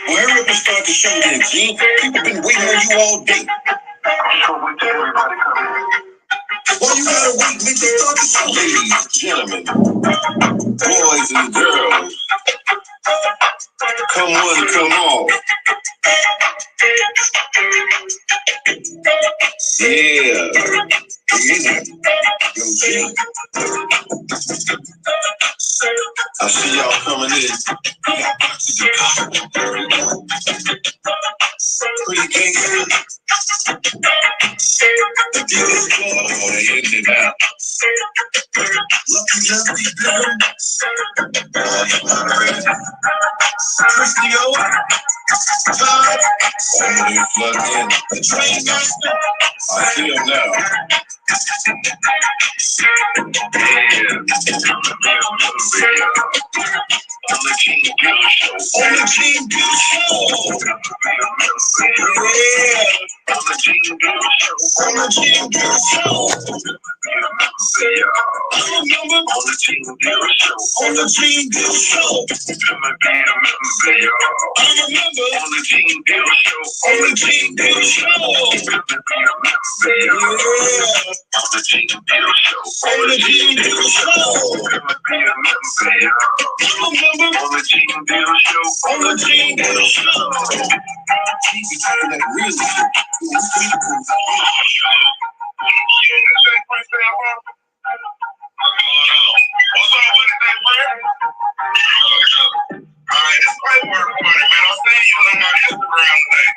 Well, hurry up and start the show then, G. People been waiting on you all day. Well, you gotta wait, make they start the show. Ladies and gentlemen, boys and girls, come one, come all. Yeah. Yo, G. I see y'all coming in. Pretty gangster. The dealers going on the end and out. Lucky girl. Christy O. Todd. Only plug in. The train master. I see him now. On the King Bill Show. On the King Bill Show. Yeah. On the King Bill Show. On the King Bill Show. On the King Bill Show. On the King Bill Show. I remember. On the King Bill Show. On the King Bill Show. On the King Bill Show. On the King Bill Show. Remember on the King Bill Show. On the King Bill Show. TV talking that real shit. What's up with that, man? Alright, this might work for it, man. I'll send you on my Instagram today.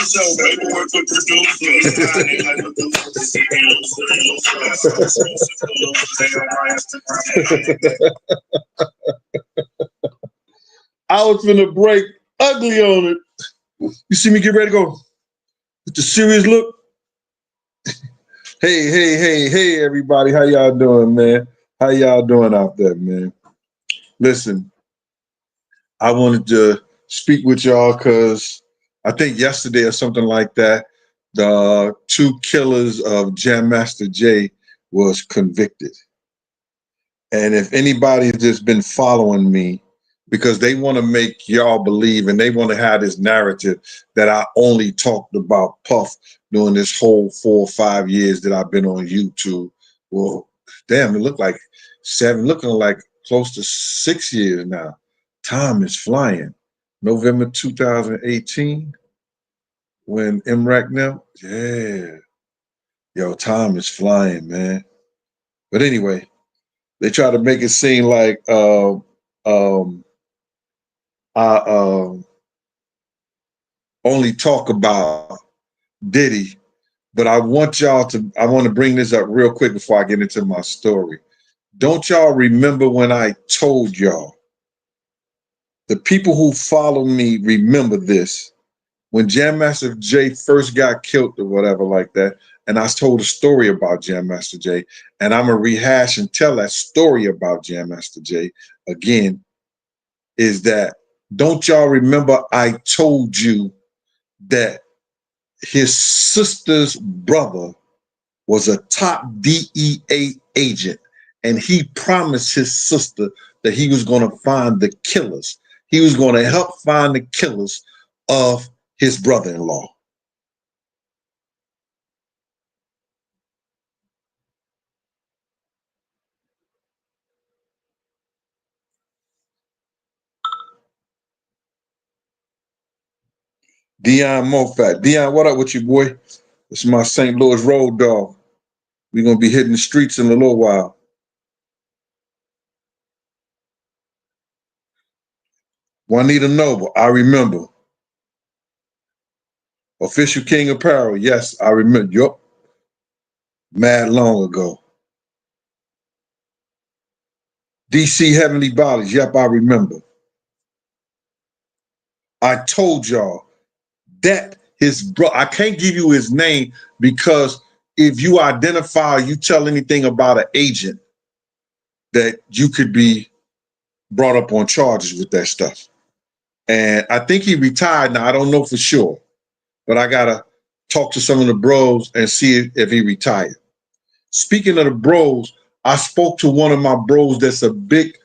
So paperwork for I was finna break ugly on it. You see me get ready to go with the serious look. Hey, everybody. How y'all doing, man? How y'all doing out there, man? Listen, I wanted to speak with y'all because I think yesterday or something like that, the two killers of Jam Master J was convicted. And if anybody's just been following me, because they want to make y'all believe and they want to have this narrative that I only talked about Puff during this whole 4 or 5 years that I've been on YouTube. Well, damn, it looked like looking like close to 6 years now. Time is flying. November 2018, when MRAC now, yeah. Yo, time is flying, man. But anyway, they try to make it seem like I only talk about Diddy, but I want to bring this up real quick before I get into my story. Don't y'all remember when I told y'all, the people who follow me remember this, when Jam Master J first got killed or whatever like that, and I told a story about Jam Master J, and I'm going to rehash and tell that story about Jam Master J again, is that, don't y'all remember I told you that his sister's brother was a top DEA agent, and he promised his sister that he was going to find the killers. He was going to help find the killers of his brother-in-law. Dion Mofat. Dion, what up with you, boy? This is my St. Louis road dog. We're going to be hitting the streets in a little while. Juanita Noble, I remember. Official King Apparel, yes, I remember. Yup. Mad long ago. DC Heavenly Bodies, yep, I remember. I told y'all that his brother, I can't give you his name because if you identify, you tell anything about an agent, that you could be brought up on charges with that stuff. And I think he retired now. I don't know for sure, but I got to talk to some of the bros and see if he retired. Speaking of the bros, I spoke to one of my bros that's a big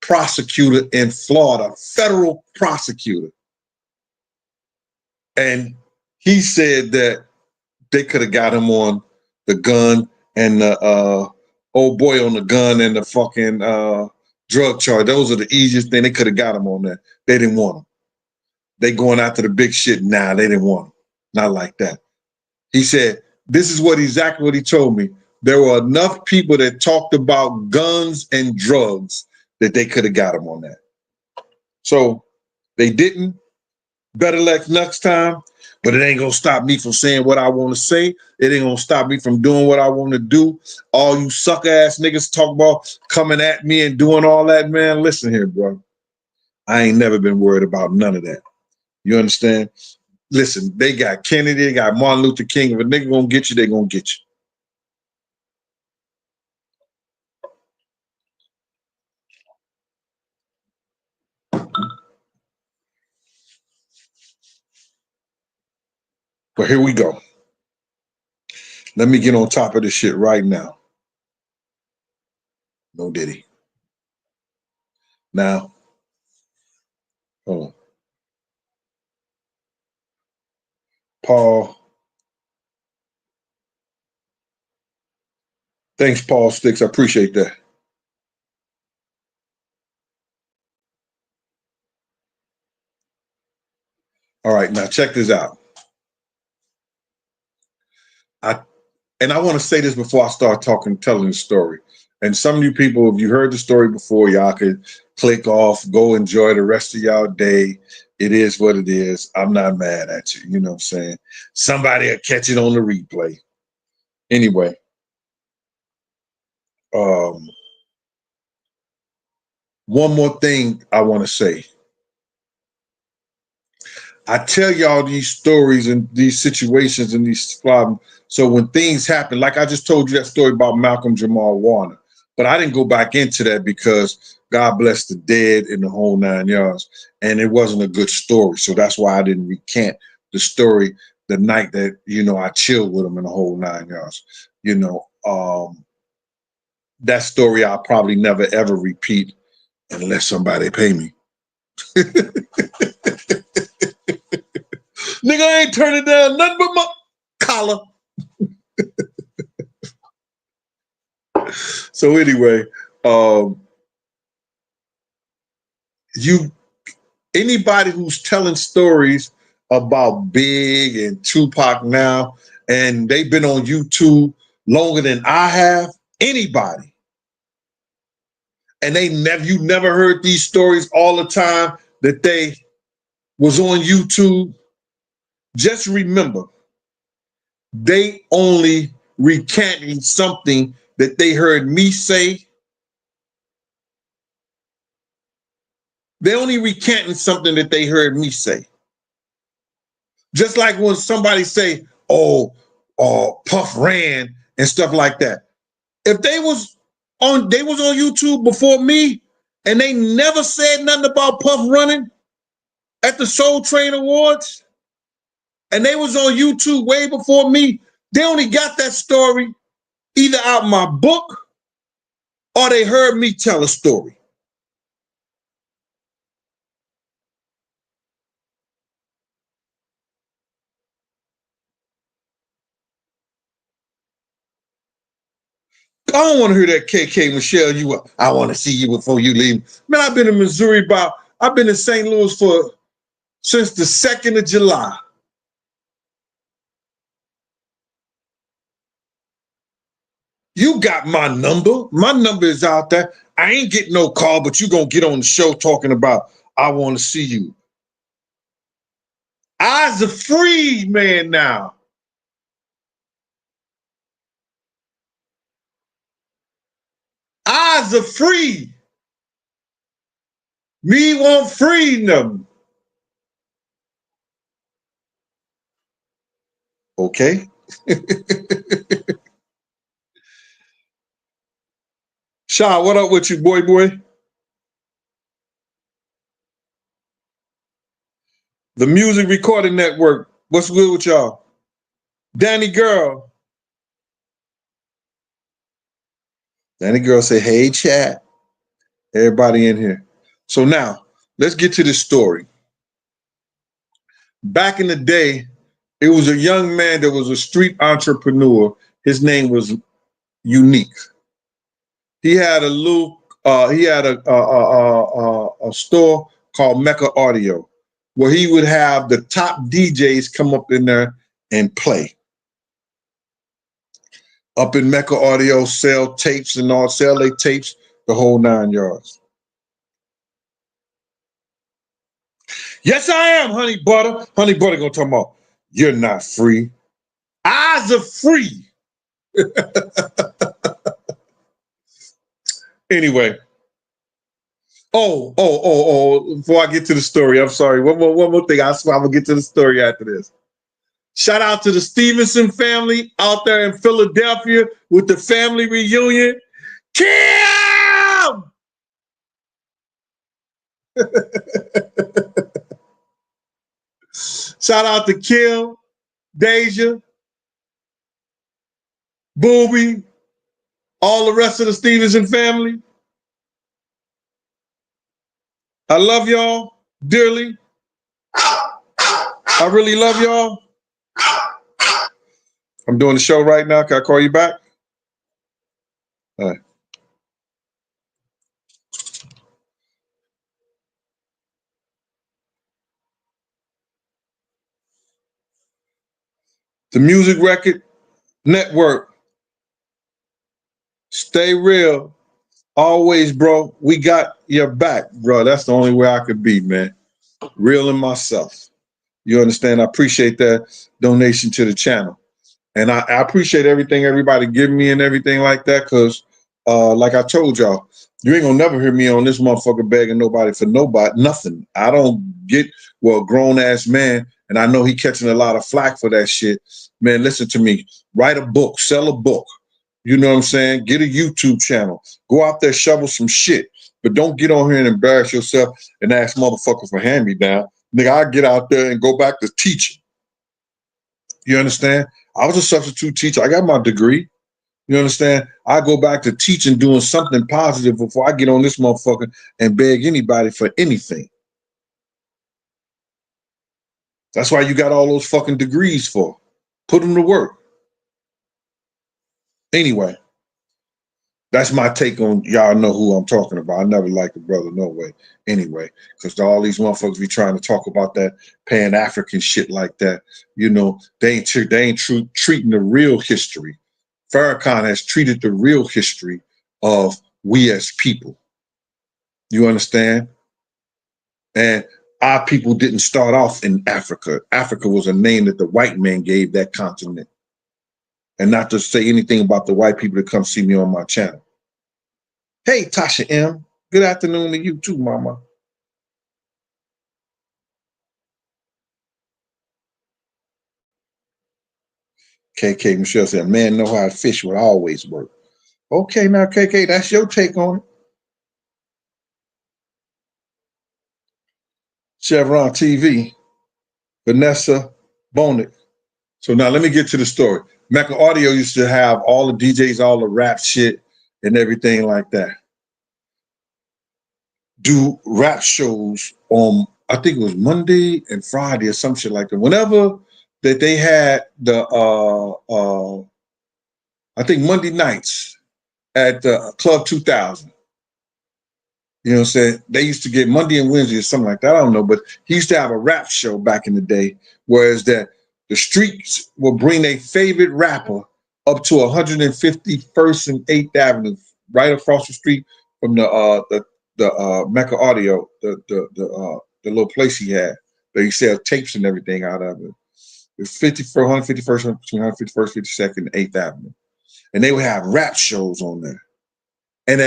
prosecutor in Florida, federal prosecutor. And he said that they could have got him on the gun and the old boy on the gun and the fucking drug charge. Those are the easiest thing. They could have got him on that. They didn't want him. They going after the big shit. Nah, they didn't want him. Not like that. He said, this is exactly what he told me. There were enough people that talked about guns and drugs that they could have got him on that. So they didn't. Better luck next time. But it ain't gonna stop me from saying what I want to say. It ain't gonna stop me from doing what I want to do. All you sucker ass niggas talk about coming at me and doing all that, man. Listen here, bro. I ain't never been worried about none of that. You understand? Listen, they got Kennedy, they got Martin Luther King. If a nigga gonna get you, they gonna get you. But here we go. Let me get on top of this shit right now. No Diddy. Now, hold on. Paul. Thanks, Paul Sticks. I appreciate that. All right, now check this out. I want to say this before I start telling the story. And some of you people, if you heard the story before, y'all could click off, go enjoy the rest of y'all day. It is what it is. I'm not mad at you. You know what I'm saying? Somebody will catch it on the replay. Anyway, one more thing I want to say. I tell y'all these stories and these situations and these problems. So when things happen, like I just told you that story about Malcolm Jamal Warner, but I didn't go back into that because God bless the dead in the whole 9 yards. And it wasn't a good story. So that's why I didn't recant the story the night that, I chilled with him in the whole 9 yards. That story I'll probably never, ever repeat unless somebody pay me. Nigga, I ain't turning down nothing but my collar. So anyway, anybody who's telling stories about Big and Tupac now, and they've been on YouTube longer than I have, anybody, and you never heard these stories all the time that they was on YouTube, just remember, they only recanting something that they heard me say. They only recanting something that they heard me say. Just like when somebody say, Puff ran and stuff like that. If they was on YouTube before me and they never said nothing about Puff running at the Soul Train Awards, and they was on YouTube way before me, they only got that story either out my book or they heard me tell a story. I don't want to hear that KK Michelle. I want to see you before you leave. Man, I've been in Missouri I've been in St. Louis since the 2nd of July. You got my number. My number is out there. I ain't getting no call, but you gonna get on the show talking about I want to see you. I's a free man now. I's a free. Me want freedom. Okay. Shaw, what up with you, boy? The Music Recording Network. What's good with y'all? Danny Girl. And the girl say, hey, chat. Everybody in here. So now, let's get to this story. Back in the day, it was a young man that was a street entrepreneur. His name was Unique. He had a little, he had a store called Mecca Audio, where he would have the top DJs come up in there and play. Up in Mecca Audio, sell tapes and all, sell their tapes, the whole 9 yards. Yes, I am, Honey Butter. Honey Butter gonna talk about, you're not free. Eyes are free. Anyway. Before I get to the story, I'm sorry. One more thing. I swear I'm gonna get to the story after this. Shout out to the Stevenson family out there in Philadelphia with the family reunion. Kim! Shout out to Kim, Deja, Booby, all the rest of the Stevenson family. I love y'all dearly. I really love y'all. I'm doing the show right now. Can I call you back? All right. The Music Record Network. Stay real. Always, bro. We got your back, bro. That's the only way I could be, man. Real in myself. You understand? I appreciate that donation to the channel. And I appreciate everything everybody give me and everything like that, because like I told y'all, you ain't gonna never hear me on this motherfucker begging nobody for nothing. I don't get, well, grown-ass man, and I know he catching a lot of flack for that shit. Man, listen to me. Write a book, sell a book. You know what I'm saying? Get a YouTube channel. Go out there, shovel some shit. But don't get on here and embarrass yourself and ask motherfuckers for hand-me-down. Nigga, I get out there and go back to teaching. You understand? I was a substitute teacher. I got my degree. You understand? I go back to teaching, doing something positive before I get on this motherfucker and beg anybody for anything. That's why you got all those fucking degrees for. Put them to work. Anyway, that's my take on, y'all know who I'm talking about. I never liked the brother, no way. Anyway, because all these motherfuckers be trying to talk about that Pan-African shit like that. You know, they ain't treating the real history. Farrakhan has treated the real history of we as people. You understand? And our people didn't start off in Africa. Africa was a name that the white man gave that continent. And not to say anything about the white people that come see me on my channel. Hey, Tasha M. Good afternoon to you too, mama. KK Michelle said, man know how to fish would always work. Okay, now KK, that's your take on it. Chevron TV, Vanessa Bonick. So now let me get to the story. Mecca Audio used to have all the DJs, all the rap shit and everything like that. Do rap shows on, I think it was Monday and Friday or some shit like that. Whenever that they had the, I think Monday nights at Club 2000. You know what I'm saying? They used to get Monday and Wednesday or something like that. I don't know, but he used to have a rap show back in the day, whereas that the streets will bring their favorite rapper up to 151st and 8th Avenue, right across the street from the Mecca Audio, the little place he had that he sell tapes and everything out of it. It's 151st, between 151st, 52nd, and 8th Avenue. And they would have rap shows on there. And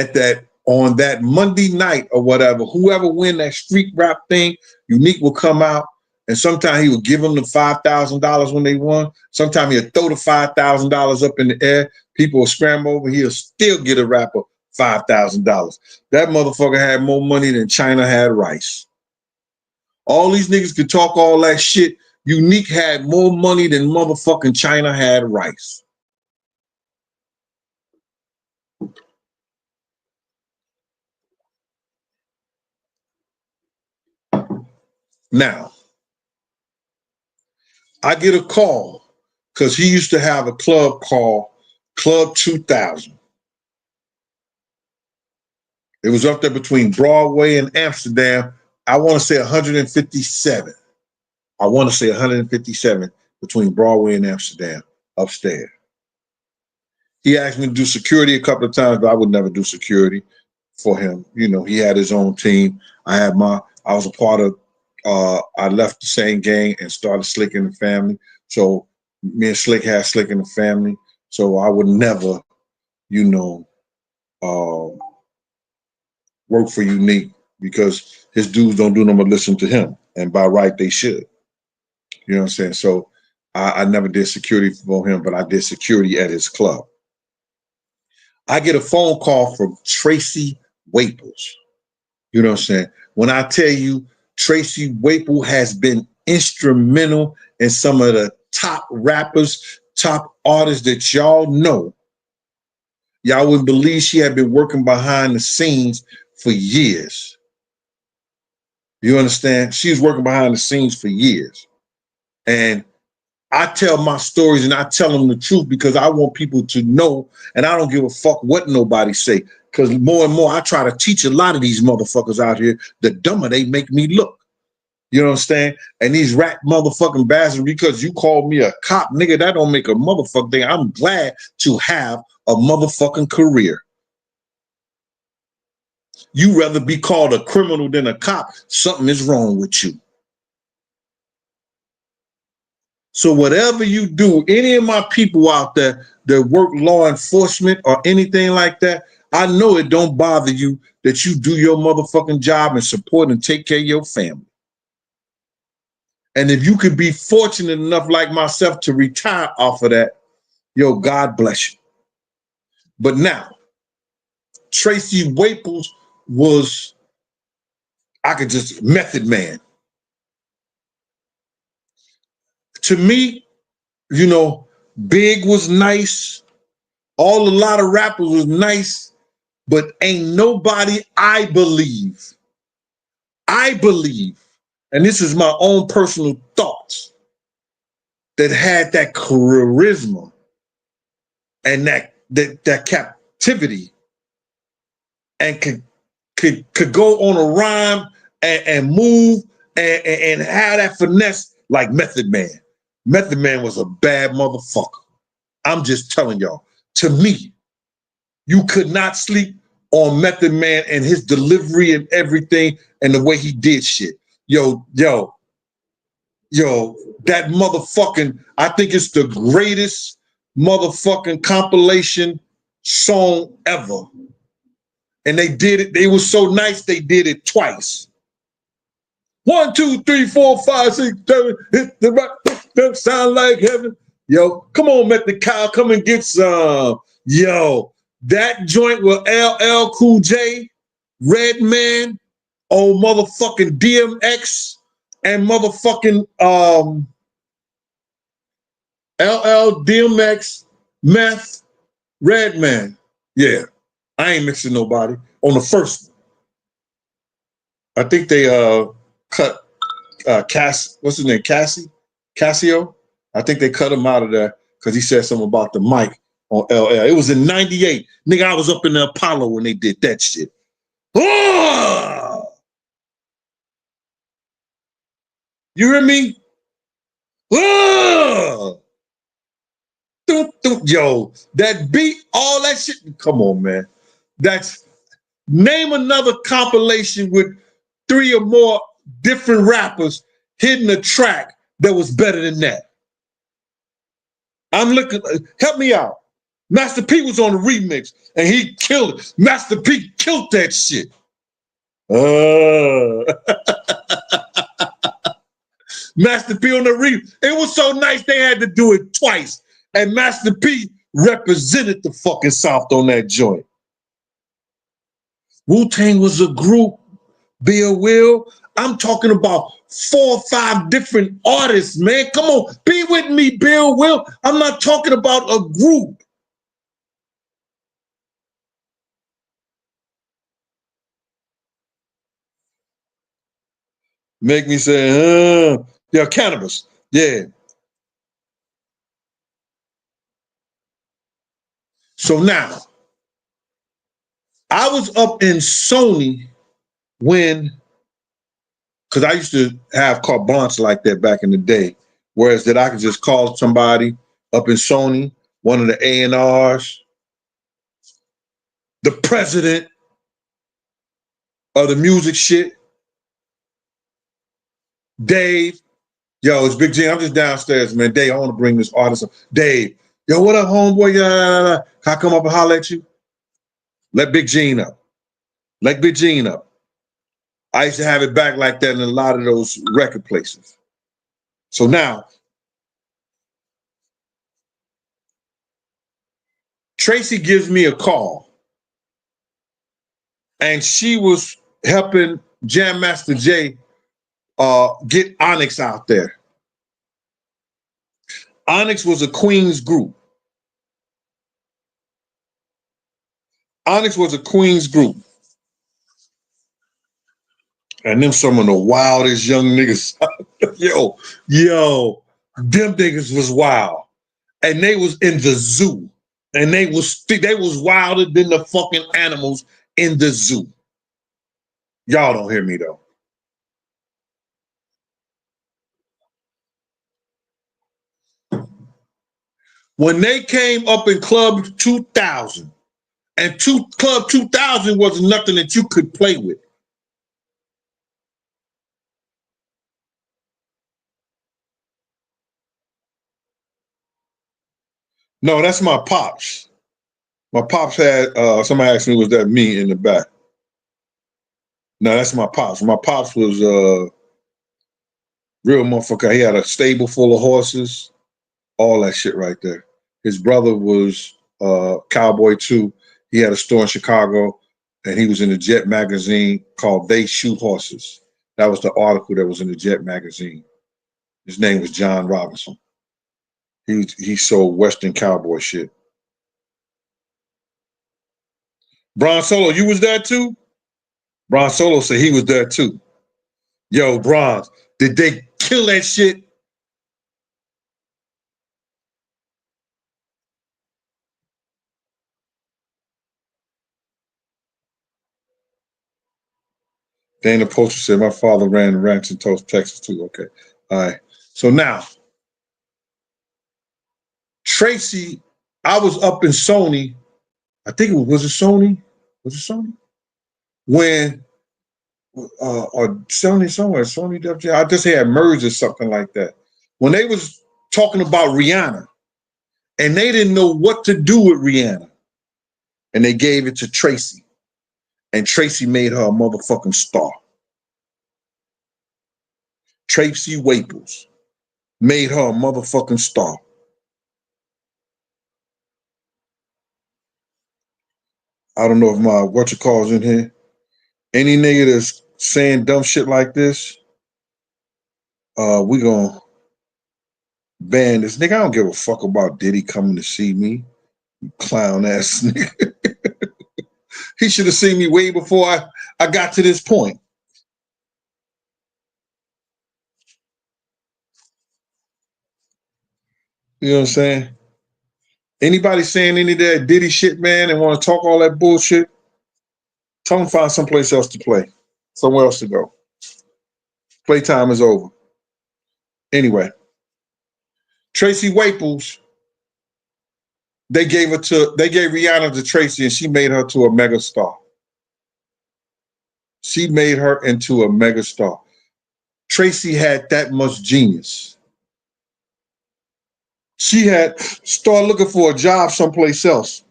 on that Monday night or whatever, whoever win that street rap thing, Unique will come out, and sometimes he would give them the $5,000 when they won. Sometimes he'll throw the $5,000 up in the air. People will scramble over. He'll still get a rapper $5,000. That motherfucker had more money than China had rice. All these niggas could talk all that shit. Unique had more money than motherfucking China had rice. Now, I get a call because he used to have a club called Club 2000. It was up there between Broadway and Amsterdam. I want to say 157. I want to say 157 between Broadway and Amsterdam upstairs. He asked me to do security a couple of times, but I would never do security for him. You know, he had his own team. I was a part of, I left the same gang and started Slick in the Family. So me and Slick had Slick in the Family. So I would never, you know, work for Unique because his dudes don't do no but listen to him. And by right, they should. You know what I'm saying? So I never did security for him, but I did security at his club. I get a phone call from Tracy Waples. You know what I'm saying? When I tell you Tracy Waples has been instrumental in some of the top rappers, top artists that y'all know, y'all wouldn't believe she had been working behind the scenes for years. You understand? She was working behind the scenes for years. And I tell my stories and I tell them the truth because I want people to know, and I don't give a fuck what nobody say. Because more and more, I try to teach a lot of these motherfuckers out here, the dumber they make me look. You know what I'm saying? And these rap motherfucking bastards, because you called me a cop, nigga, that don't make a motherfucking thing. I'm glad to have a motherfucking career. You rather be called a criminal than a cop, something is wrong with you. So whatever you do, any of my people out there that work law enforcement or anything like that, I know it don't bother you that you do your motherfucking job and support and take care of your family. And if you could be fortunate enough like myself to retire off of that, yo, God bless you. But now, Tracy Waples was, I could just, Method Man. To me, you know, Big was nice. A lot of rappers was nice, but ain't nobody, I believe, and this is my own personal thoughts, that had that charisma and that captivity and could go on a rhyme and move and have that finesse like Method Man. Method Man was a bad motherfucker. I'm just telling y'all. To me, you could not sleep on Method Man and his delivery and everything and the way he did shit. Yo, that motherfucking, I think it's the greatest motherfucking compilation song ever. And they did it, they were so nice, they did it twice. 1, 2, 3, 4, 5, 6, 7, hit the rock, sound like heaven. Yo, come on, Method Cow, come and get some. Yo, that joint with LL Cool J, Redman, old motherfucking DMX, and motherfucking LL, DMX, Meth, Redman. Yeah, I ain't mixing nobody on the first one. I think they cut what's his name? Cassio. I think they cut him out of there because he said something about the mic on LL. It was in '98. Nigga, I was up in the Apollo when they did that shit. Oh! You hear me? Oh! Yo, that beat, all that shit. Come on, man. That's, name another compilation with 3 or more different rappers hitting a track that was better than that. I'm looking, help me out. Master P was on the remix and he killed it. Master P killed that shit. Master P on the remix. It was so nice they had to do it twice. And Master P represented the fucking South on that joint. Wu-Tang was a group, Bill Will. I'm talking about 4 or 5 different artists, man. Come on, be with me, Bill Will. I'm not talking about a group. Make me say, yeah, cannabis. Yeah. So now, I was up in Sony when, because I used to have carte blanche like that back in the day, whereas that I could just call somebody up in Sony, one of the A&Rs, the president of the music shit, Dave. Yo, it's Big G. I'm just downstairs, man. Dave, I want to bring this artist up. Dave, yo, what up, homeboy? Yeah, can I come up and holler at you? Let Big Gene up. Let Big Gene up. I used to have it back like that in a lot of those record places. So now, Tracy gives me a call, and she was helping Jam Master J get Onyx out there. Onyx was a Queens group. Onyx was a Queens group. And them some of the wildest young niggas. yo, them niggas was wild. And they was in the zoo. And they was wilder than the fucking animals in the zoo. Y'all don't hear me though. When they came up in Club 2000, and Club 2000 was nothing that you could play with. No, that's my pops. My pops had, somebody asked me, was that me in the back? No, that's my pops. My pops was real motherfucker. He had a stable full of horses, all that shit right there. His brother was cowboy too. He had a store in Chicago, and he was in the Jet magazine called They Shoot Horses. That was the article that was in the Jet magazine. His name was John Robinson. He sold Western cowboy shit. Bron Solo, you was there too? Bron Solo said he was there too. Yo, Bron, did they kill that shit? Dana Poster said, my father ran the ranch in Tulsa, Texas too. Okay. All right. So now, Tracy, I was up in Sony. I think was it Sony? Was it Sony? When or Sony somewhere, Sony WJ, I just had merged or something like that. When they was talking about Rihanna, and they didn't know what to do with Rihanna. And they gave it to Tracy. And Tracy made her a motherfucking star. Tracy Waples made her a motherfucking star. I don't know if my whatchamacall's in here. Any nigga that's saying dumb shit like this, we gonna ban this nigga. I don't give a fuck about Diddy coming to see me. You clown ass nigga. He should have seen me way before I got to this point. You know what I'm saying? Anybody saying any of that Diddy shit, man, and want to talk all that bullshit, tell them find someplace else to play. Somewhere else to go. Playtime is over. Anyway, Tracy Waples, they gave Rihanna to Tracy, and she made her to a mega star. She made her into a mega star. Tracy had that much genius. She had started looking for a job someplace else.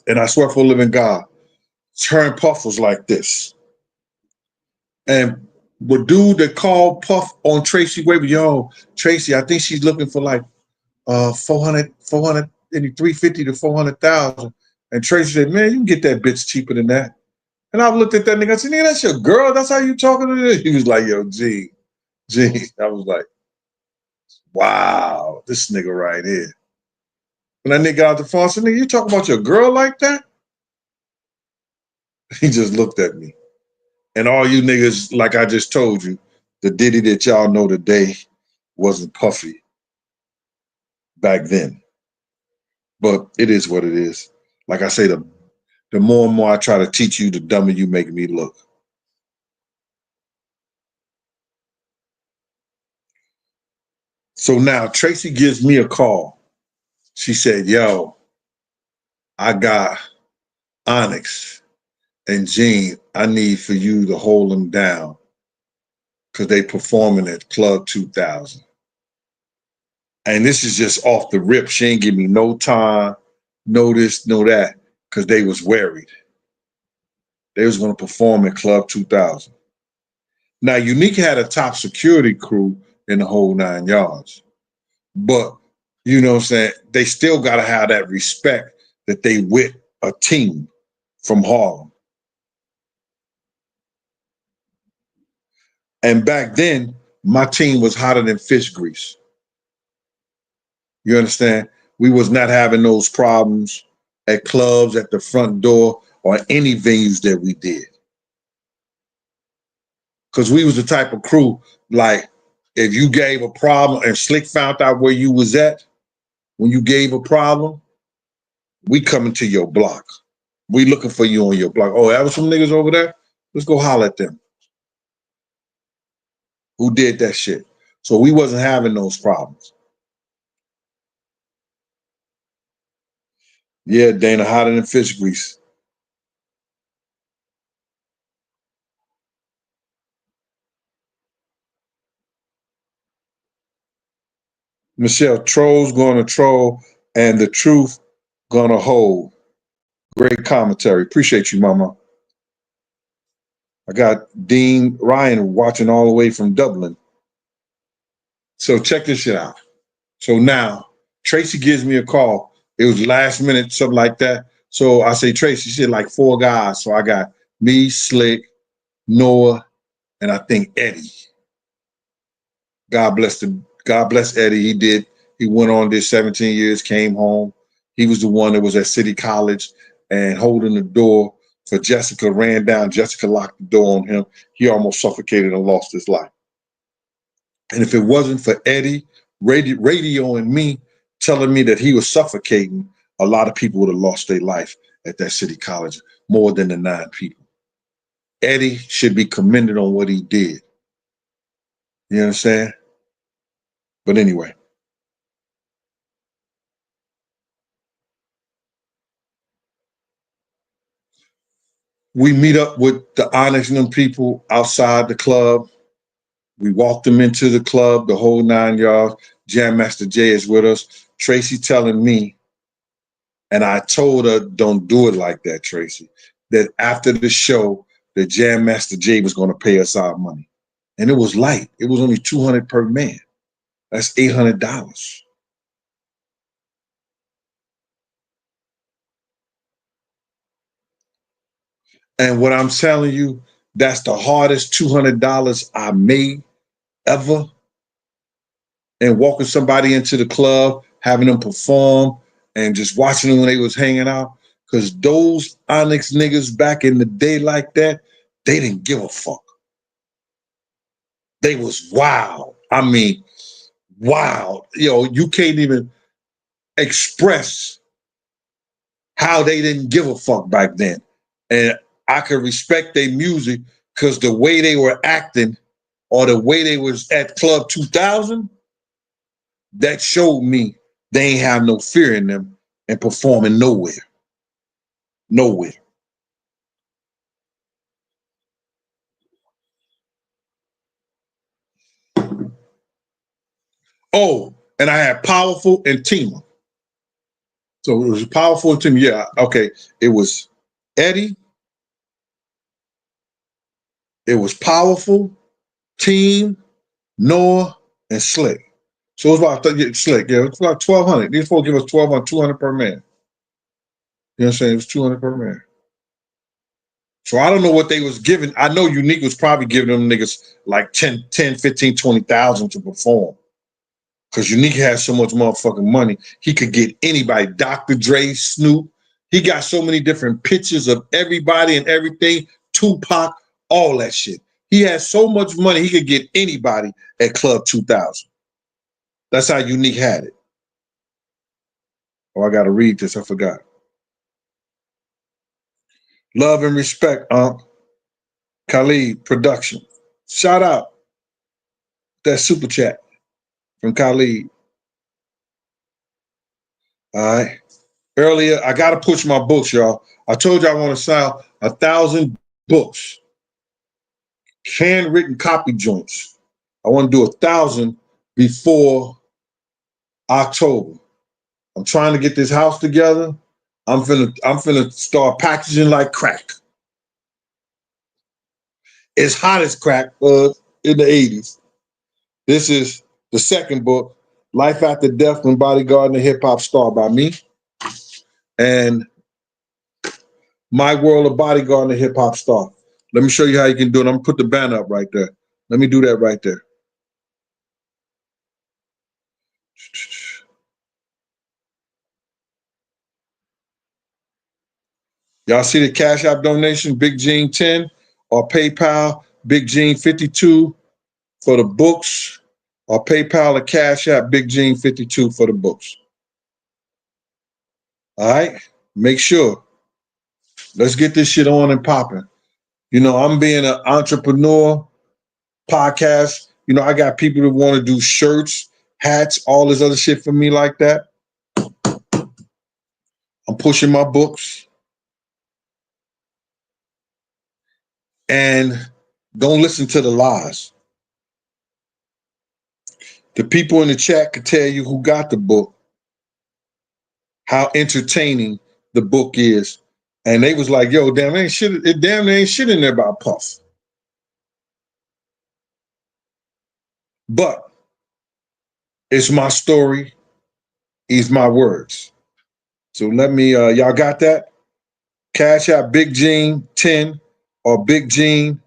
And I swear for a living God, her and Puff was like this. And the dude that called Puff on Tracy Waples, yo, Tracy, I think she's looking for like 400, 350 to 400,000. And Tracy said, man, you can get that bitch cheaper than that. And I looked at that nigga, I said, nigga, that's your girl. That's how you talking to her? He was like, yo, G. I was like, wow, this nigga right here. When that nigga got out the phone, I said, nigga, you talking about your girl like that? He just looked at me. And all you niggas, like I just told you, the Diddy that y'all know today wasn't puffy back then. But it is what it is. Like I say, the more and more I try to teach you, the dumber you make me look. So now Tracy gives me a call. She said, yo, I got Onyx and Gene. I need for you to hold them down because they performing at Club 2000. And this is just off the rip. She ain't give me no time, no this, no that, because they was worried. They was going to perform at Club 2000. Now, Unique had a top security crew in the whole 9 yards. But, you know what I'm saying, they still got to have that respect that they with a team from Harlem. And back then, my team was hotter than fish grease. You understand? We was not having those problems at clubs, at the front door, or any venues that we did. Because we was the type of crew, like, if you gave a problem and Slick found out where you was at, when you gave a problem, we coming to your block. We looking for you on your block. Oh, that was some niggas over there? Let's go holler at them. Who did that shit? So we wasn't having those problems. Yeah, Dana, hotter than fish grease. Michelle, trolls gonna troll and the truth gonna hold. Great commentary. Appreciate you, mama. I got Dean Ryan watching all the way from Dublin. So check this shit out. So now Tracy gives me a call. It was last minute, something like that. So I say, Tracy, she said like 4 guys. So I got me, Slick, Noah, and I think Eddie. God bless Eddie. He went on this 17 years, came home. He was the one that was at City College and holding the door for Jessica, ran down. Jessica locked the door on him. He almost suffocated and lost his life. And if it wasn't for Eddie, radio and me telling me that he was suffocating, a lot of people would have lost their life at that City College, more than the 9 people. Eddie should be commended on what he did. You understand? But anyway. We meet up with the Onyx and them people outside the club. We walked them into the club, the whole 9 yards. Jam Master J is with us. Tracy telling me, and I told her, don't do it like that, Tracy, that after the show, the Jam Master J was going to pay us our money. And it was light. It was only $200 per man. That's $800. And what I'm telling you, that's the hardest $200 I made ever. And walking somebody into the club, having them perform, and just watching them when they was hanging out. Because those Onyx niggas back in the day like that, they didn't give a fuck. They was wild. I mean, wild. You can't even express how they didn't give a fuck back then. And I could respect their music because the way they were acting or the way they was at Club 2000, that showed me they ain't have no fear in them and performing nowhere. Nowhere. Oh, and I had Powerful and Tima. So it was Powerful and Tima. Yeah, okay. It was Eddie. It was Powerful, Team, Noah, and Slick. So it was about Slick. Yeah, it's about 1,200. These folks give us 1,200, 200 per man. You know what I'm saying? It was 200 per man. So I don't know what they was giving. I know Unique was probably giving them niggas like 10, 15, 20,000 to perform. Because Unique has so much motherfucking money. He could get anybody. Dr. Dre, Snoop. He got so many different pictures of everybody and everything. Tupac, all that shit. He had so much money he could get anybody at Club 2000. That's how Unique had it. Oh, I got to read this. I forgot. Love and respect, Khalid Production. Shout out that super chat from Khalid. All right. Earlier, I got to push my books, y'all. I told you I want to sell 1,000 books, handwritten copy joints. I want to do 1,000 before October. I'm trying to get this house together. I'm finna start packaging like crack. It's hot as crack in the 80s. This is the second book, Life After Death from Bodyguard and the Hip Hop Star by me. And My World of Bodyguard and the Hip Hop Star. Let me show you how you can do it. I'm gonna put the banner up right there. Let me do that right there. Y'all see the Cash App donation, Big Gene 10, or PayPal, Big Gene 52 for the books, or PayPal or Cash App, Big Gene 52 for the books. All right? Make sure. Let's get this shit on and popping. You know, I'm being an entrepreneur, podcast. You know, I got people that want to do shirts, hats, all this other shit for me like that. I'm pushing my books. And don't listen to the lies. The people in the chat could tell you who got the book, how entertaining the book is. And they was like, yo, damn, there ain't shit in there about Puff. But it's my story, it's my words. So let me, y'all got that? Cash out Big Gene 10 or Big Gene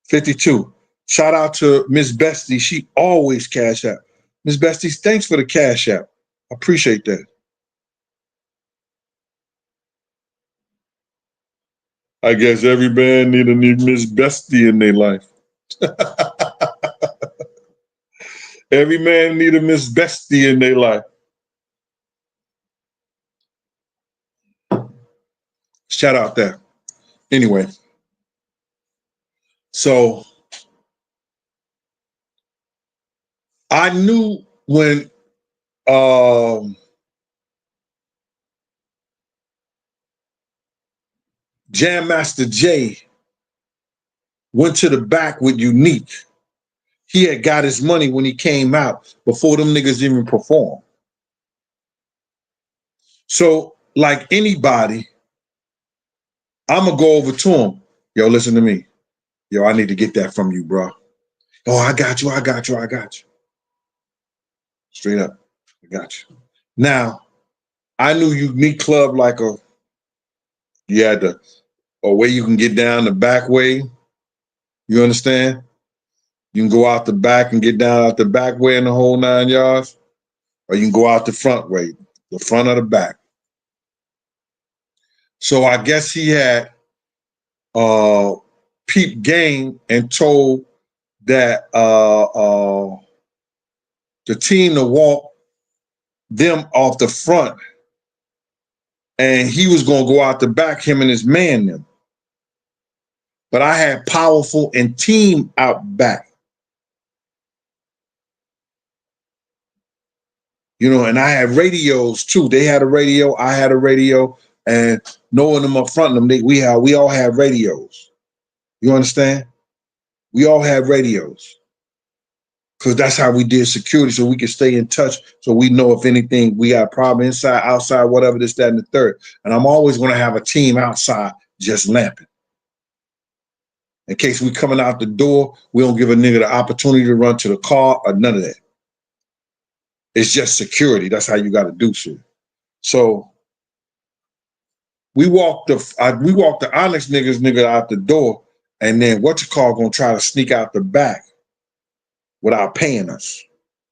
52. Shout out to Miss Bestie. She always cash out. Miss Bestie, thanks for the cash out. I appreciate that. I guess every man need a new Miss Bestie in their life. Every man need a Miss Bestie in their life. Shout out there. Anyway, so I knew when Jam Master J went to the back with Unique, he had got his money when he came out before them niggas even performed. So, like anybody, I'm gonna go over to him. Yo, listen to me. Yo, I need to get that from you, bro. Oh, I got you. Straight up, I got you. Now, I knew Unique Club like you had a way you can get down the back way. You understand? You can go out the back and get down out the back way in the whole 9 yards, or you can go out the front way, the front or the back. So I guess he had peep game and told that the team to walk them off the front, and he was going to go out the back, him and his man them. But I had Powerful and Team out back. You know, and I had radios too. They had a radio, I had a radio, and knowing them up front of them, we all had radios. You understand? We all had radios. Because that's how we did security, so we could stay in touch, so we know if anything, we got a problem inside, outside, whatever, this, that, and the third. And I'm always going to have a team outside just lamping. In case we coming out the door, we don't give a nigga the opportunity to run to the car or none of that. It's just security. That's how you got to do shit. So we walked the Onyx nigga out the door, and then gonna try to sneak out the back without paying us.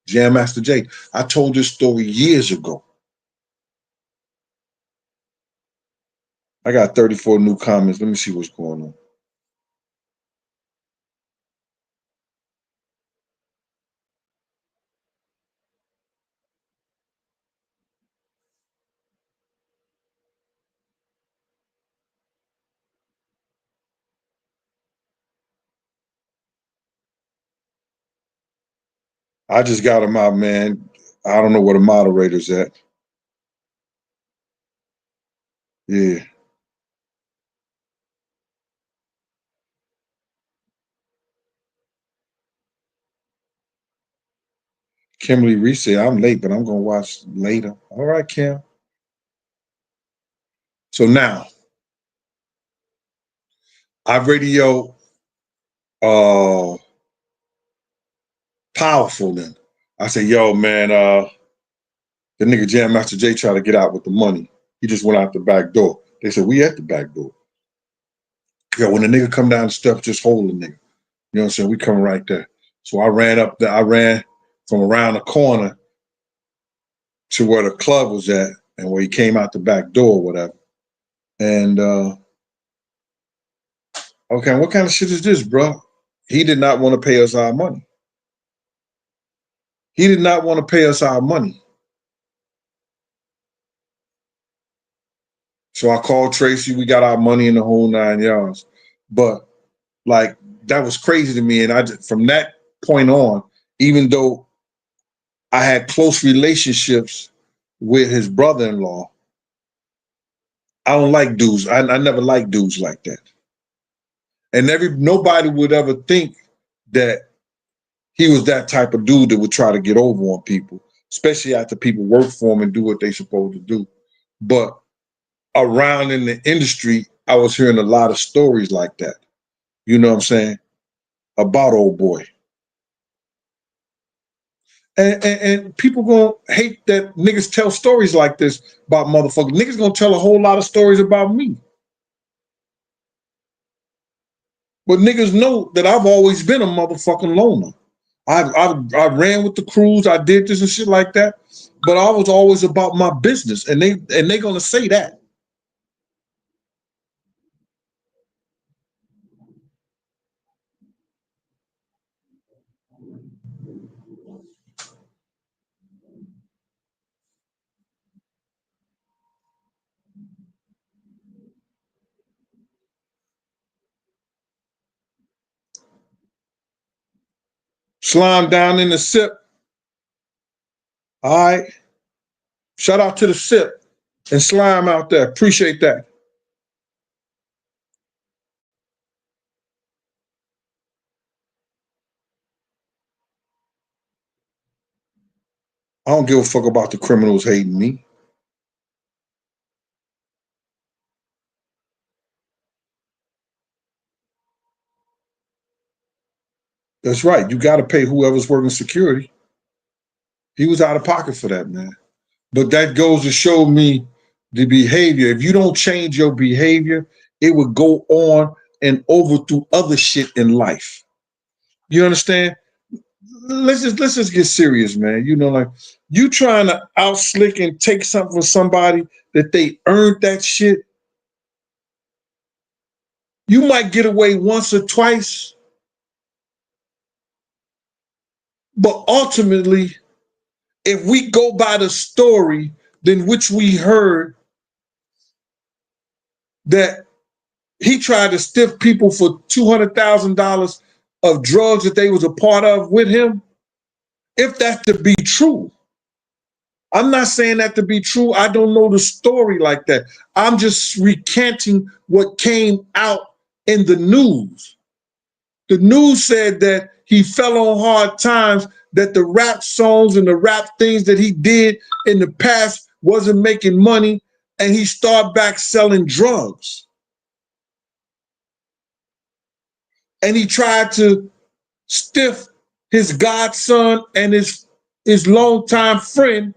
Jam Master J. I told this story years ago. I got 34 new comments. Let me see what's going on. I just got him out, man. I don't know where the moderator's at. Yeah. Kimberly Reese said, I'm late, but I'm going to watch later. All right, Kim. So now, I radio Powerful then. I said, yo, man, the nigga Jam Master J tried to get out with the money. He just went out the back door. They said, we at the back door. Yo, when the nigga come down the steps, just hold the nigga. You know what I'm saying? We coming right there. So I ran up there. I ran from around the corner to where the club was at and where he came out the back door or whatever. And, okay, what kind of shit is this, bro? He did not want to pay us our money. He did not want to pay us our money. So I called Tracy. We got our money in the whole 9 yards. But like, that was crazy to me. And I just, from that point on, even though I had close relationships with his brother-in-law, I don't like dudes. I never liked dudes like that. And nobody would ever think that he was that type of dude that would try to get over on people, especially after people work for him and do what they supposed to do. But around in the industry, I was hearing a lot of stories like that. You know what I'm saying? About old boy. And people gonna hate that niggas tell stories like this about motherfuckers. Niggas gonna tell a whole lot of stories about me. But niggas know that I've always been a motherfucking loner. I ran with the crews, I did this and shit like that, but I was always about my business, and they gonna say that. Slime down in the sip. All right. Shout out to the sip and slime out there. Appreciate that. I don't give a fuck about the criminals hating me. That's right. You got to pay whoever's working security. He was out of pocket for that, man. But that goes to show me the behavior. If you don't change your behavior, it would go on and over through other shit in life. You understand? Let's just get serious, man. You know, like you trying to out slick and take something from somebody that they earned that shit. You might get away once or twice, but ultimately, if we go by the story, then which we heard that he tried to stiff people for $200,000 of drugs that they was a part of with him. If that to be true, I'm not saying that to be true. I don't know the story like that. I'm just recanting what came out in the news. The news said that he fell on hard times, that the rap songs and the rap things that he did in the past wasn't making money, and he started back selling drugs. And he tried to stiff his godson and his longtime friend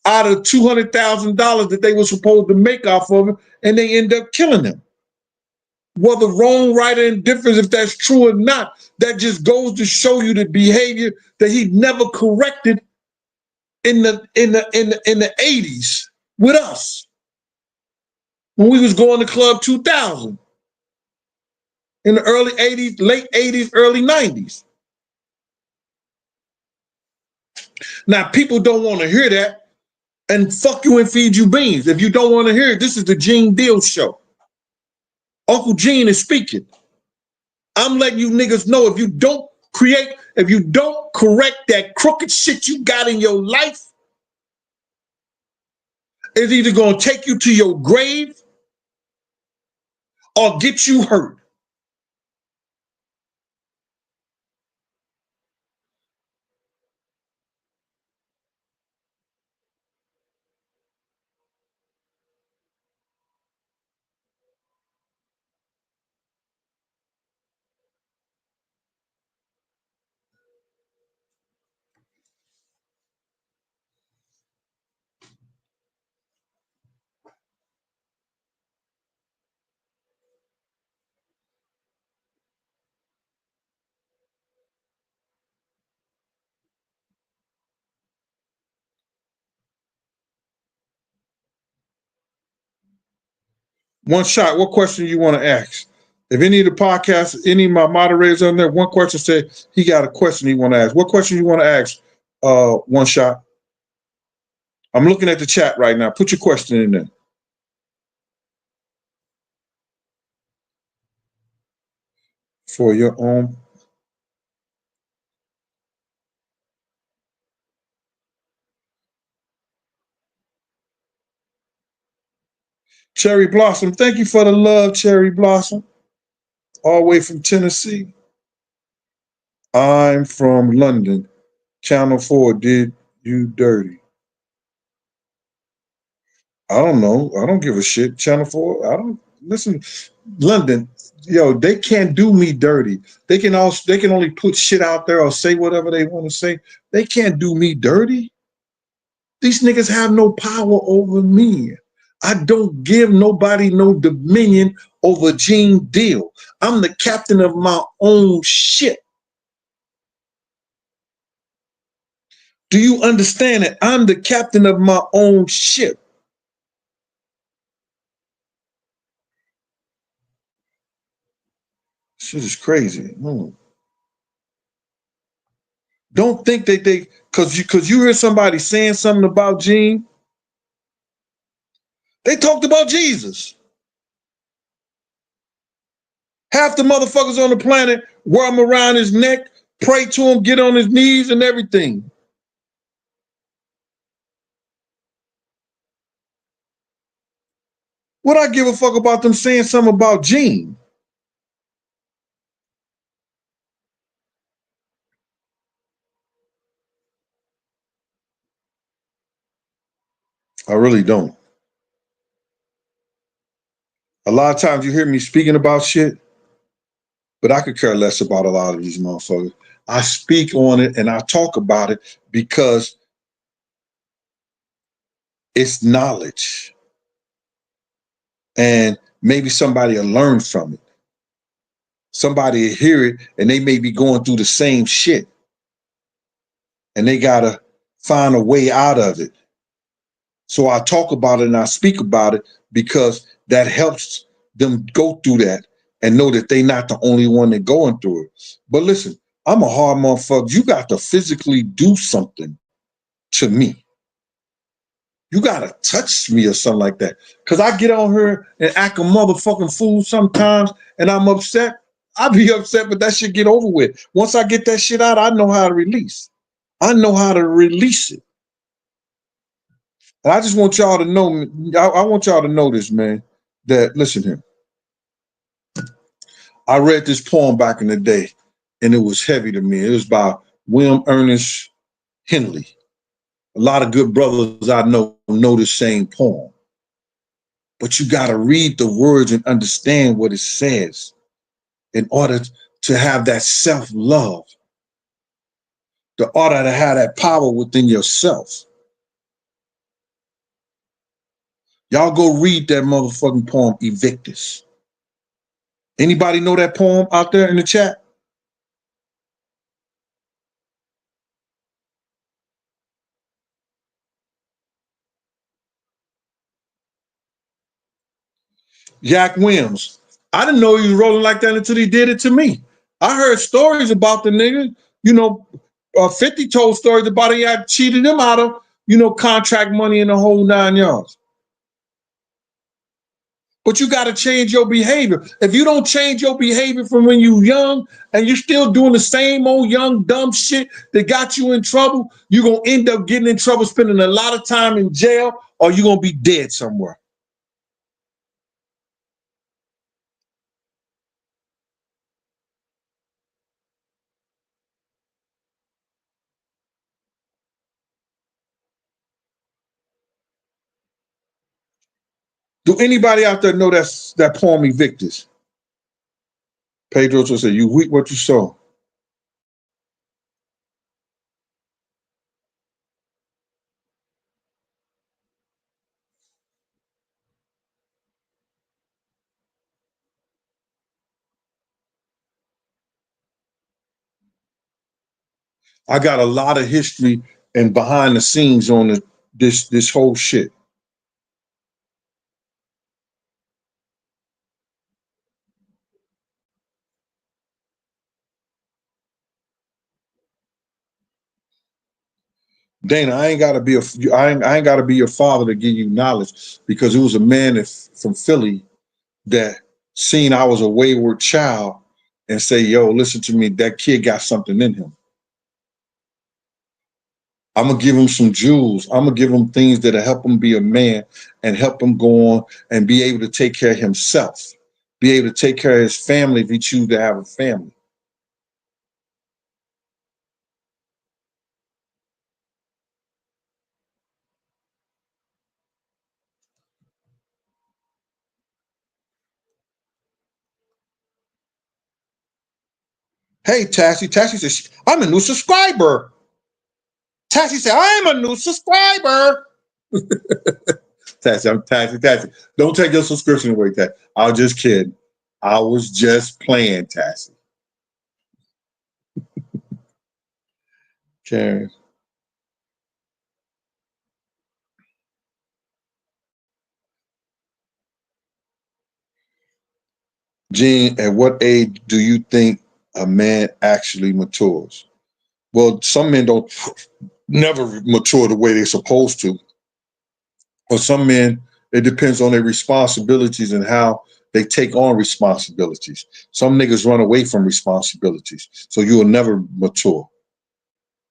out of $200,000 that they were supposed to make off of him, and they end up killing him. Whether wrong, right, or indifference, if that's true or not, that just goes to show you the behavior that he never corrected in the 80s with us when we was going to Club 2000 in the early 80s, late 80s, early 90s. Now people don't want to hear that, and fuck you and feed you beans. If you don't want to hear it, this is the Gene Deal Show. Uncle Gene is speaking. I'm letting you niggas know if you don't create if you don't correct that crooked shit you got in your life, it's either going to take you to your grave or get you hurt. One shot, what question you want to ask? If any of the podcasts, any of my moderators on there, one question said he got a question he want to ask. What question you want to ask? One shot. I'm looking at the chat right now. Put your question in there. For your own. Cherry Blossom, thank you for the love, Cherry Blossom. All the way from Tennessee. I'm from London. Channel 4 did you dirty. I don't know. I don't give a shit. Channel 4, I don't listen. London, yo, they can't do me dirty. They can only put shit out there or say whatever they want to say. They can't do me dirty. These niggas have no power over me. I don't give nobody no dominion over Gene Deal. I'm the captain of my own shit. Do you understand it? I'm the captain of my own ship. Shit is crazy. Don't think that cause you hear somebody saying something about Gene. They talked about Jesus. Half the motherfuckers on the planet wear him around his neck, pray to him, get on his knees and everything. What I give a fuck about them saying something about Gene? I really don't. A lot of times you hear me speaking about shit, but I could care less about a lot of these motherfuckers. I speak on it and I talk about it because it's knowledge. And maybe somebody will learn from it. Somebody will hear it and they may be going through the same shit. And they got to find a way out of it. So I talk about it and I speak about it because that helps them go through that and know that they're not the only one that going through it. But listen, I'm a hard motherfucker. You got to physically do something to me. You got to touch me or something like that. Because I get on here and act a motherfucking fool sometimes and I'm upset. I be upset, but that shit get over with. Once I get that shit out, I know how to release. I know how to release it. And I just want y'all to know, I want y'all to know this, man, that, listen here. I read this poem back in the day, and it was heavy to me. It was by William Ernest Henley. A lot of good brothers I know the same poem. But you got to read the words and understand what it says in order to have that self-love, in order to have that power within yourself. Y'all go read that motherfucking poem, Evictus. Anybody know that poem out there in the chat? Jack Williams. I didn't know he was rolling like that until he did it to me. I heard stories about the nigga. 50 told stories about he had cheated him out of, contract money in the whole 9 yards. But you got to change your behavior. If you don't change your behavior from when you young and you're still doing the same old young dumb shit that got you in trouble, you're going to end up getting in trouble, spending a lot of time in jail, or you're going to be dead somewhere. Do anybody out there know that poem Evictus? Pedro just said, you reap what you sow. I got a lot of history and behind the scenes on this whole shit. Dana, I ain't gotta be your father to give you knowledge, because it was a man from Philly that seen I was a wayward child and say, yo, listen to me, that kid got something in him. I'm gonna give him some jewels. I'm gonna give him things that'll help him be a man and help him go on and be able to take care of himself, be able to take care of his family if he chooses to have a family. Hey, Tassy. Tassy says, I'm a new subscriber. Tassy said, I'm a new subscriber. Tassy, I'm Tassy. Tassy, don't take your subscription away, Tassy. I was just kidding. I was just playing, Tassy. Okay. Gene, at what age do you think a man actually matures? Well, some men don't never mature the way they're supposed to. For some men, it depends on their responsibilities and how they take on responsibilities. Some niggas run away from responsibilities, so you will never mature.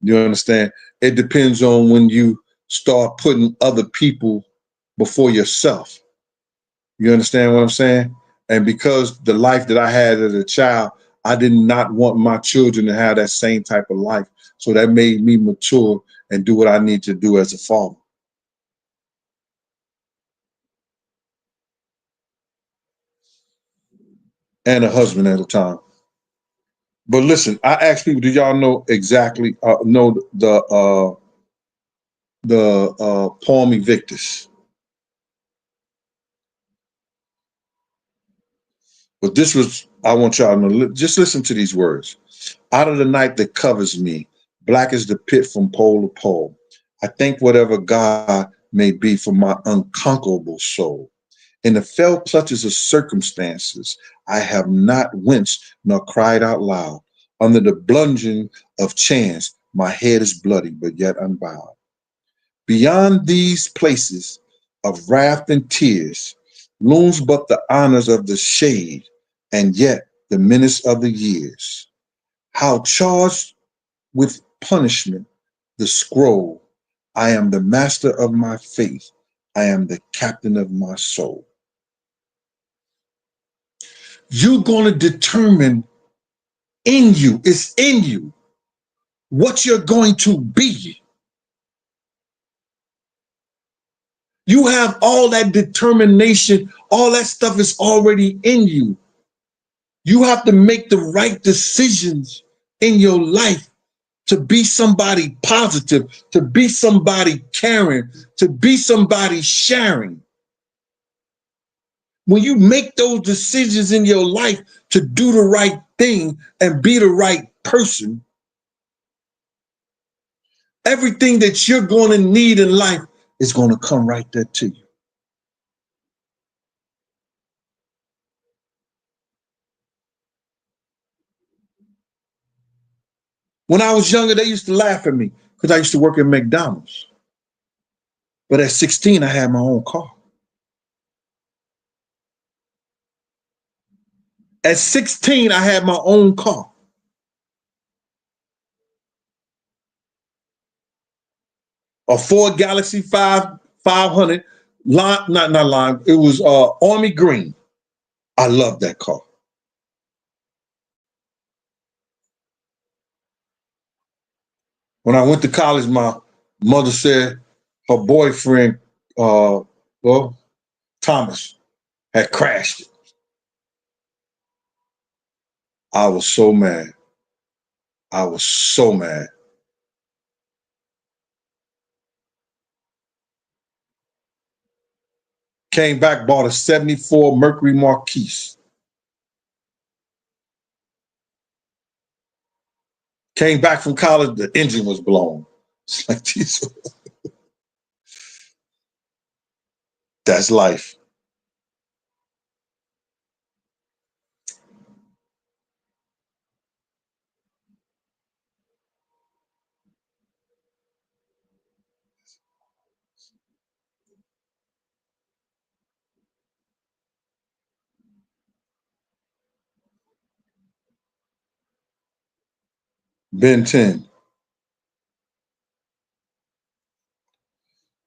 You understand? It depends on when you start putting other people before yourself. You understand what I'm saying? And because the life that I had as a child, I did not want my children to have that same type of life. So that made me mature and do what I need to do as a father and a husband at a time. But listen, I asked people, do y'all know exactly know the poem Evictus? But this was, I want y'all to know, just listen to these words. Out of the night that covers me, black as the pit from pole to pole, I thank whatever God may be for my unconquerable soul. In the fell clutches of circumstances, I have not winced nor cried out loud. Under the bludgeon of chance, my head is bloody, but yet unbowed. Beyond these places of wrath and tears looms but the honors of the shade, and yet the menace of the years. How charged with punishment the scroll, I am the master of my faith, I am the captain of my soul. You're going to determine in you, it's in you, what you're going to be. You have all that determination, all that stuff is already in you. You have to make the right decisions in your life to be somebody positive, to be somebody caring, to be somebody sharing. When you make those decisions in your life to do the right thing and be the right person, everything that you're going to need in life is going to come right there to you. When I was younger, they used to laugh at me because I used to work at McDonald's. But at 16, I had my own car. At 16, I had my own car. A Ford Galaxy 500, not lime. It was Army Green. I love that car. When I went to college, my mother said her boyfriend, Thomas, had crashed it. I was so mad. I was so mad. Came back, bought a 74 Mercury Marquise. Came back from college, the engine was blown. It's like, Jesus. That's life. Ben 10.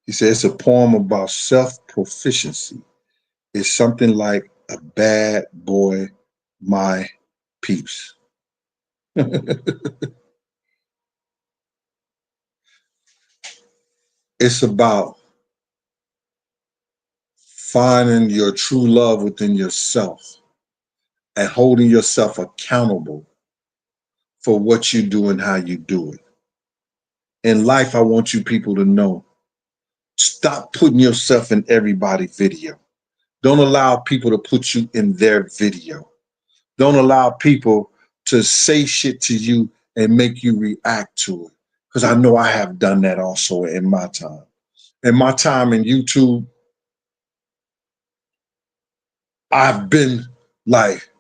He said it's a poem about self-proficiency. It's something like a bad boy, my peeps. It's about finding your true love within yourself and holding yourself accountable for what you do and how you do it. In life, I want you people to know, stop putting yourself in everybody's video. Don't allow people to put you in their video. Don't allow people to say shit to you and make you react to it. Because I know I have done that also in my time. In my time in YouTube, I've been like,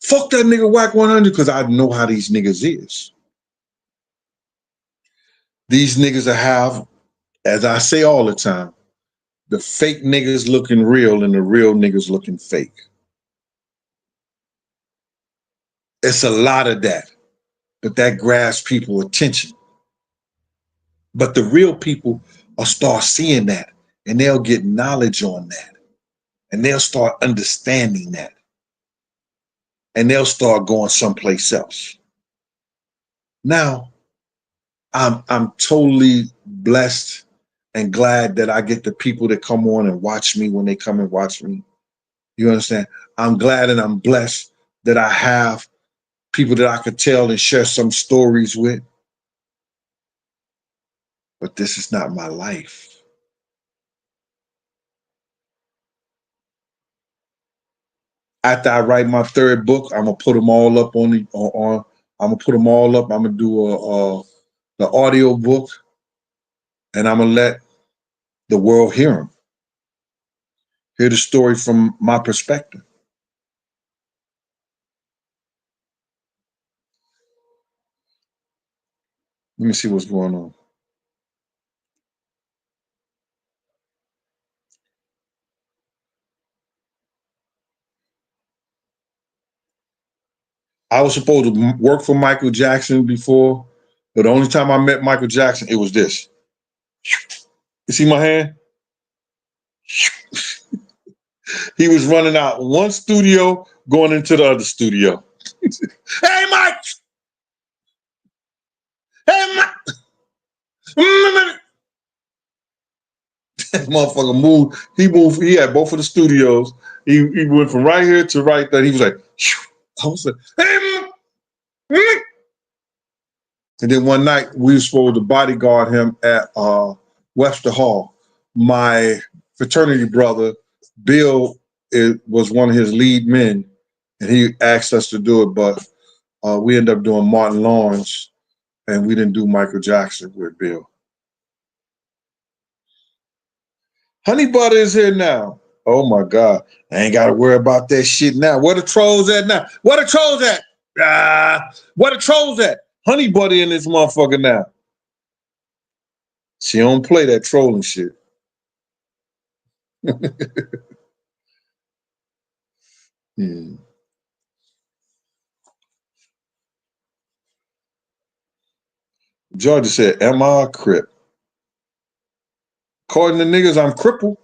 fuck that nigga Whack 100, because I know how these niggas is. These niggas have, as I say all the time, the fake niggas looking real and the real niggas looking fake. It's a lot of that, but that grabs people attention. But the real people will start seeing that and they'll get knowledge on that and they'll start understanding that and they'll start going someplace else. Now, I'm totally blessed and glad that I get the people that come on and watch me when they come and watch me. You understand? I'm glad and I'm blessed that I have people that I could tell and share some stories with. But this is not my life. After I write my third book, I'm gonna put them all up I'm gonna put them all up. I'm gonna do the audio book, and I'm gonna let the world hear them, hear the story from my perspective. Let me see what's going on. I was supposed to work for Michael Jackson before, but the only time I met Michael Jackson, it was this. You see my hand? He was running out one studio, going into the other studio. Hey, Mike! Hey, Mike! That motherfucker moved. He moved. He had both of the studios. He went from right here to right there. He was like, I was like, hey, and then one night we were supposed to bodyguard him at Webster Hall. My fraternity brother, Bill, was one of his lead men, and he asked us to do it, but we ended up doing Martin Lawrence, and we didn't do Michael Jackson with Bill. Honey Butter is here now. Oh my God. I ain't got to worry about that shit now. Where the trolls at now? Where the trolls at? Where the trolls at? Honey Butter in this motherfucker now. She don't play that trolling shit. Hmm. Georgia said, am I a crip? According to niggas, I'm crippled.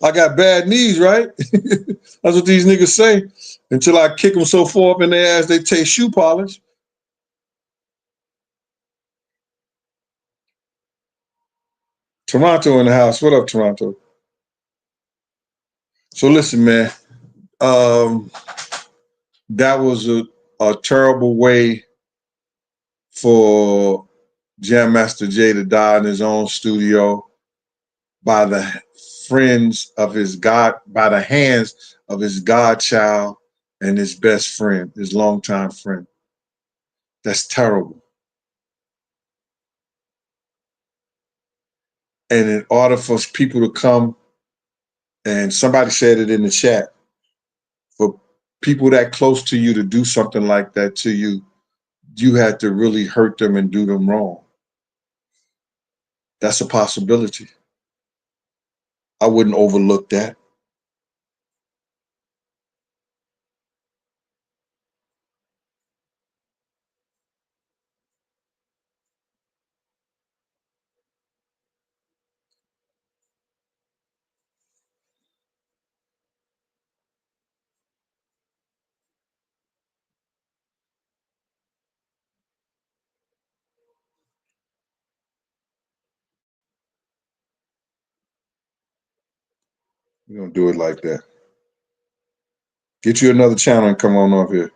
I got bad knees, right? That's what these niggas say. Until I kick them so far up in their ass they taste shoe polish. Toronto in the house. What up, Toronto? So listen, man. That was a terrible way for Jam Master J to die in his own studio by the friends of his God, by the hands of his godchild and his best friend, his longtime friend. That's terrible. And in order for people to come, and somebody said it in the chat, for people that close to you to do something like that to you, you had to really hurt them and do them wrong. That's a possibility. I wouldn't overlook that. You don't do it like that. Get you another channel and come on off here.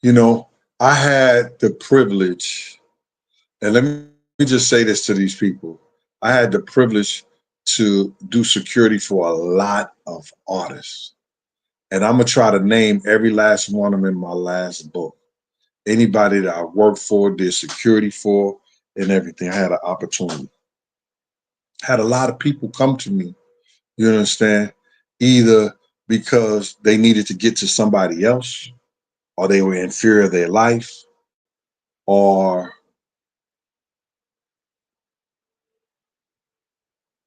You know, I had the privilege, and let me just say this to these people. I had the privilege to do security for a lot of artists. And I'm going to try to name every last one of them in my last book. Anybody that I worked for, did security for, and everything. I had an opportunity. Had a lot of people come to me, you understand, either because they needed to get to somebody else, or they were in fear of their life, or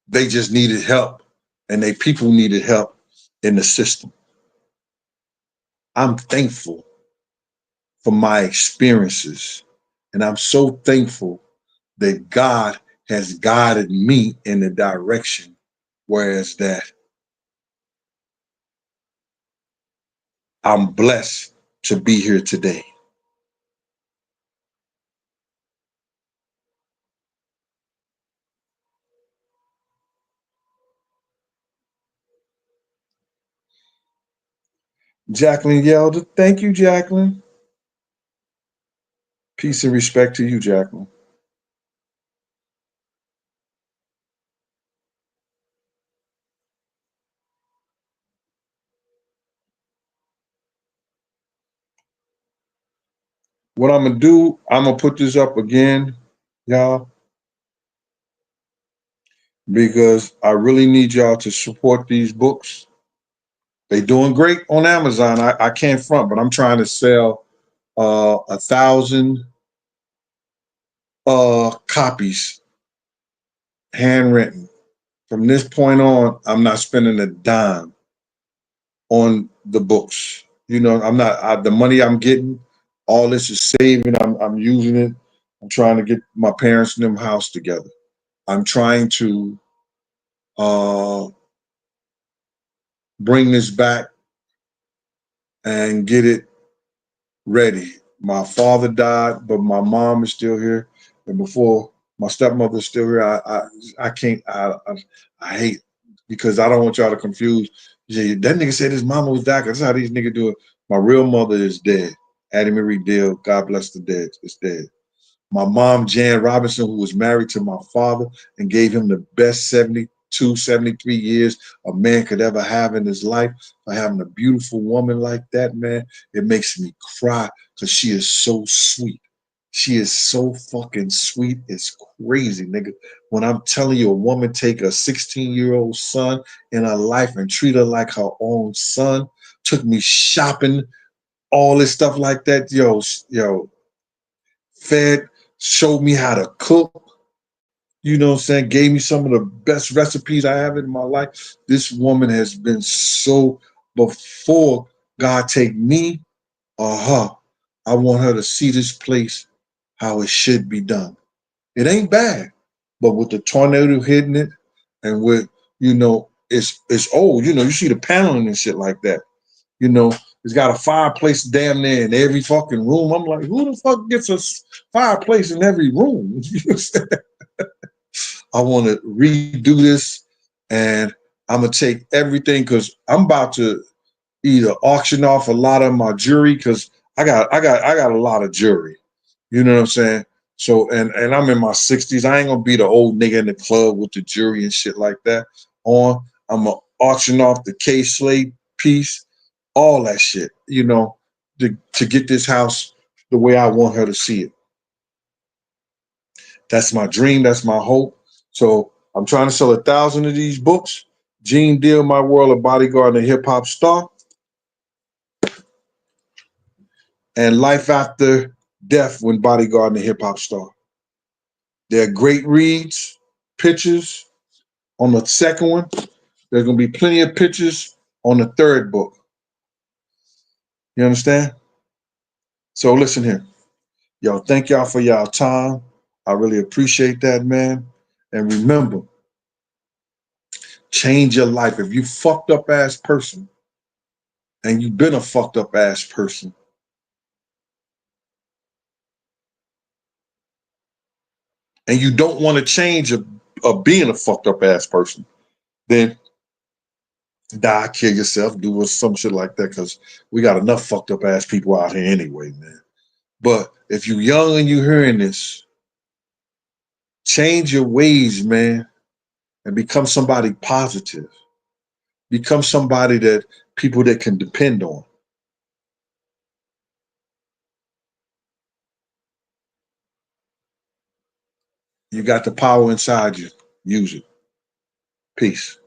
they just needed help and they people needed help in the system. I'm thankful for my experiences, and I'm so thankful that God has guided me in the direction whereas that I'm blessed to be here today. Jacqueline yelled, thank you, Jacqueline. Peace and respect to you, Jacqueline. What I'm gonna do, I'm gonna put this up again, y'all, because I really need y'all to support these books. They doing great on Amazon. I can't front, but I'm trying to sell 1,000 copies handwritten. From this point on, I'm not spending a dime on the books. You know, I'm not the money I'm getting. All this is saving. I'm using it. I'm trying to get my parents and them house together. I'm trying to uh, bring this back and get it ready. My father died, but my mom is still here. And before my stepmother's still here, I can't. I hate because I don't want y'all to confuse. Yeah, that nigga said his mama was died. That's how these niggas do it. My real mother is dead. Addie Marie Deal, God bless the dead, is dead. My mom, Jan Robinson, who was married to my father and gave him the best 72, 73 years a man could ever have in his life. For having a beautiful woman like that, man, it makes me cry because she is so sweet. She is so fucking sweet. It's crazy, nigga. When I'm telling you, a woman take a 16-year-old son in her life and treat her like her own son, took me shopping all this stuff like that. Yo, fed, showed me how to cook. You know what I'm saying? Gave me some of the best recipes I have in my life. This woman has been so, before God take me or her, I want her to see this place how it should be done. It ain't bad, but with the tornado hitting it and with, it's old. You see the paneling and shit like that. It's got a fireplace damn near in every fucking room. I'm like, who the fuck gets a fireplace in every room? I want to redo this, and I'm gonna take everything because I'm about to either auction off a lot of my jewelry because I got a lot of jewelry. You know what I'm saying? So and I'm in my 60s. I ain't gonna be the old nigga in the club with the jewelry and shit like that on. I'm gonna auction off the K Slade piece, all that shit, to get this house the way I want her to see it. That's my dream. That's my hope. So I'm trying to sell 1,000 of these books. Gene Deal, My World, A Bodyguard, and a Hip Hop Star, and Life After Death when Bodyguard and a Hip Hop Star. They're great reads, pictures on the second one. There's going to be plenty of pictures on the third book. You understand? So listen here. Yo, thank y'all for y'all time. I really appreciate that, man. And remember, change your life. If you fucked up ass person and you've been a fucked up ass person, and you don't want to change of being a fucked up ass person, then die, kill yourself, do some shit like that, because we got enough fucked up ass people out here anyway, man. But if you young and you hearing this, change your ways, man, and become somebody positive. Become somebody that people that can depend on. You got the power inside you. Use it. Peace.